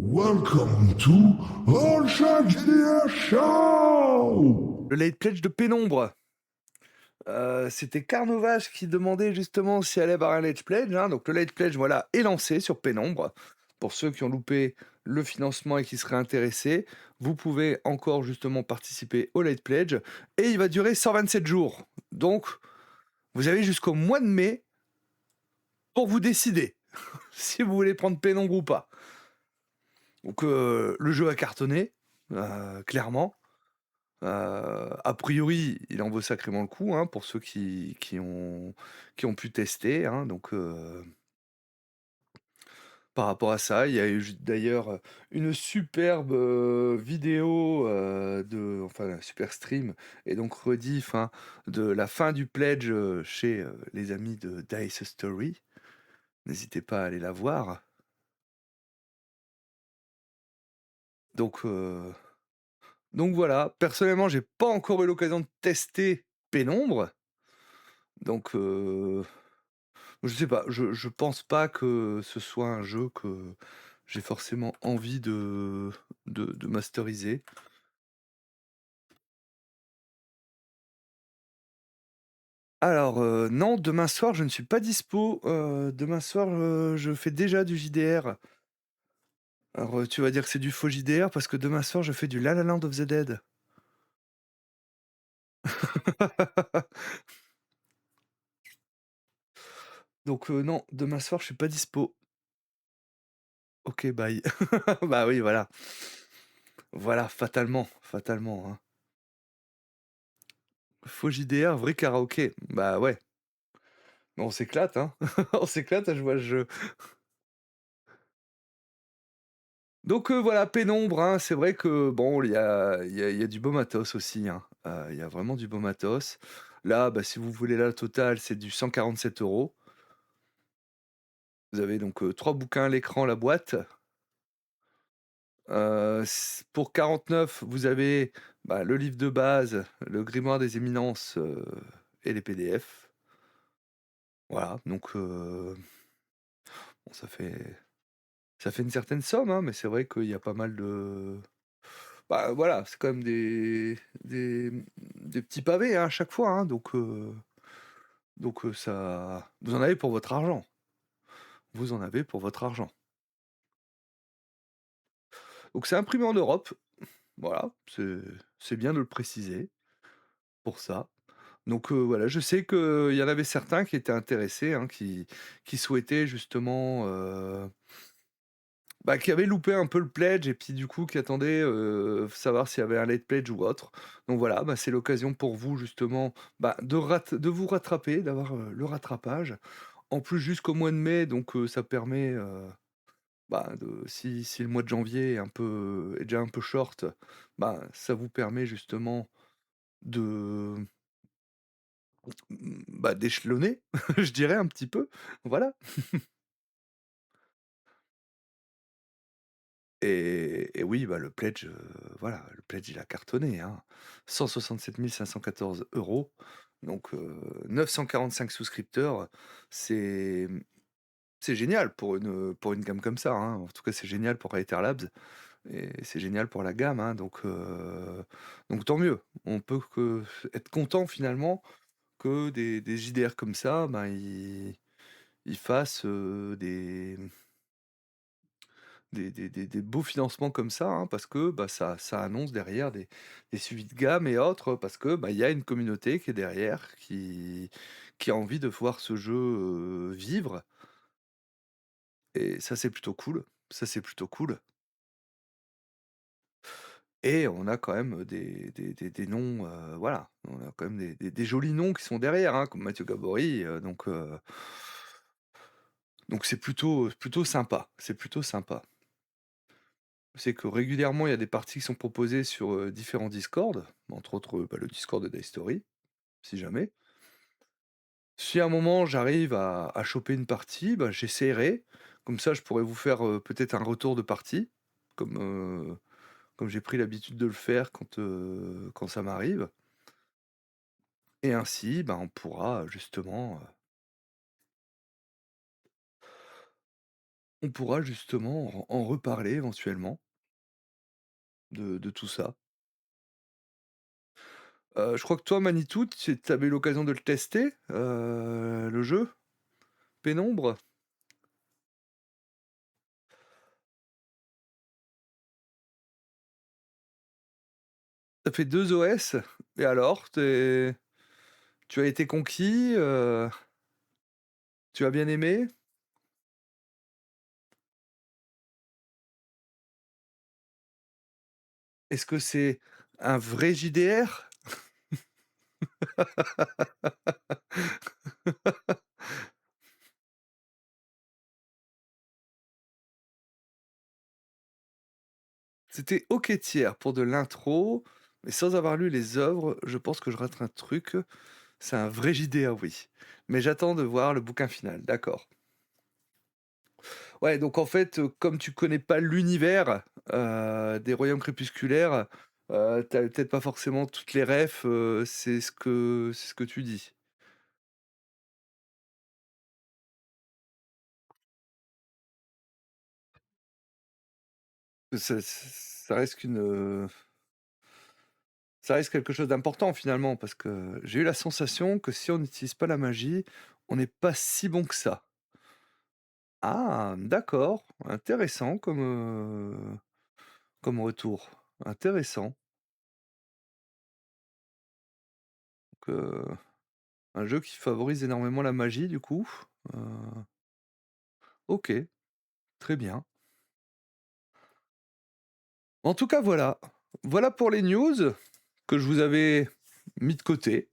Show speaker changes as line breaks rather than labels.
Welcome to All Shark GDR Show!
Le late pledge de Pénombre. C'était Carnovage qui demandait justement si elle allait avoir un late pledge, hein. Donc le late pledge, voilà, est lancé sur Pénombre. Pour ceux qui ont loupé le financement et qui seraient intéressés, vous pouvez encore justement participer au late pledge et il va durer 127 jours. Donc, vous avez jusqu'au mois de mai pour vous décider si vous voulez prendre Pénombre ou pas. Donc le jeu a cartonné, clairement. A priori, il en vaut sacrément le coup, hein, pour ceux qui ont pu tester, hein, donc par rapport à ça, il y a eu d'ailleurs, une superbe, vidéo, enfin un super stream et donc rediff, hein, de la fin du pledge, chez, les amis de Dice Story. N'hésitez pas à aller la voir. Donc heu, donc voilà, personnellement, j'ai pas encore eu l'occasion de tester Pénombre, donc je sais pas, je pense pas que ce soit un jeu que j'ai forcément envie de masteriser. Alors, non, demain soir, je ne suis pas dispo, demain soir, je fais déjà du JDR. Alors, tu vas dire que c'est du faux JDR parce que demain soir, je fais du La La Land of the Dead. Donc, non, demain soir, je suis pas dispo. OK, bye. Bah oui, voilà. Voilà, fatalement, fatalement, hein. Faux JDR, vrai karaoké. Bah ouais. On s'éclate, hein. On s'éclate à jouer à ce jeu. Donc voilà, Pénombre, hein, c'est vrai que bon, il y a du beau matos aussi, hein. Il y a vraiment du beau matos. Là, bah, si vous voulez la totale, c'est du 147 €. Vous avez donc, 3 bouquins à l'écran, la boîte. S Pour 49, vous avez, bah, le livre de base, le grimoire des éminences, et les PDF. Voilà, donc bon, ça fait une certaine somme, hein, mais c'est vrai qu'il y a pas mal de bah, voilà, c'est quand même des petits pavés, hein, à chaque fois, hein, donc ça vous en avez pour votre argent. Vous en avez pour votre argent. Donc c'est imprimé en Europe, voilà, c'est bien de le préciser pour ça. Donc voilà, je sais qu'il y en avait certains qui étaient intéressés, hein, qui souhaitaient justement, bah, qui avaient loupé un peu le pledge et puis du coup qui attendaient, savoir s'il y avait un late pledge ou autre. Donc voilà, bah, c'est l'occasion pour vous justement, bah, de vous rattraper, d'avoir, le rattrapage. En plus jusqu'au mois de mai, donc ça permet, bah, si le mois de janvier est déjà un peu short, bah, ça vous permet justement de, bah, d'échelonner, je dirais un petit peu, voilà. Et oui, bah, le pledge, voilà, le pledge, il a cartonné, hein. 167 514 €, donc 945 souscripteurs. C'est, c'est génial pour une gamme comme ça, hein. En tout cas, c'est génial pour Aether Labs et c'est génial pour la gamme, hein, donc tant mieux. On peut que être content finalement que des JDR comme ça, ben, ils fassent, des beaux financements comme ça, hein, parce que, bah, ça annonce derrière des suivis de gamme et autres, parce que, bah, il y a une communauté qui est derrière, qui a envie de voir ce jeu, vivre et ça, c'est plutôt cool. Ça, c'est plutôt cool et on a quand même, des noms, voilà, on a quand même des jolis noms qui sont derrière, hein, comme Mathieu Gabory, donc c'est plutôt sympa, c'est plutôt sympa. C'est que régulièrement, il y a des parties qui sont proposées sur, différents Discord, entre autres, bah, le Discord de Dice Story, si jamais. Si à un moment j'arrive à choper une partie, bah, j'essaierai. Comme ça, je pourrais vous faire, peut-être un retour de partie, comme, comme j'ai pris l'habitude de le faire quand ça m'arrive et ainsi, bah, on pourra justement, on pourra justement en reparler éventuellement de tout ça. Je crois que toi, Manitou, tu avais eu l'occasion de le tester, le jeu? Pénombre? Ça fait 2 OS et alors, tu as été conquis, tu as bien aimé? Est-ce que c'est un vrai JDR? C'était OK tiers pour de l'intro, mais sans avoir lu les œuvres, je pense que je rate un truc. C'est un vrai JDR, oui. Mais j'attends de voir le bouquin final, d'accord. Ouais, donc en fait, comme tu connais pas l'univers, des Royaumes crépusculaires, tu peut-être pas forcément toutes les refs, c'est ce que tu dis. Ça reste ça reste quelque chose d'important finalement, parce que j'ai eu la sensation que si on n'utilise pas la magie, on n'est pas si bon que ça. Ah! D'accord, intéressant comme retour. Intéressant. Donc, un jeu qui favorise énormément la magie du coup? Heu, OK, très bien. En tout cas voilà. Voilà pour les news que je vous avais mis de côté.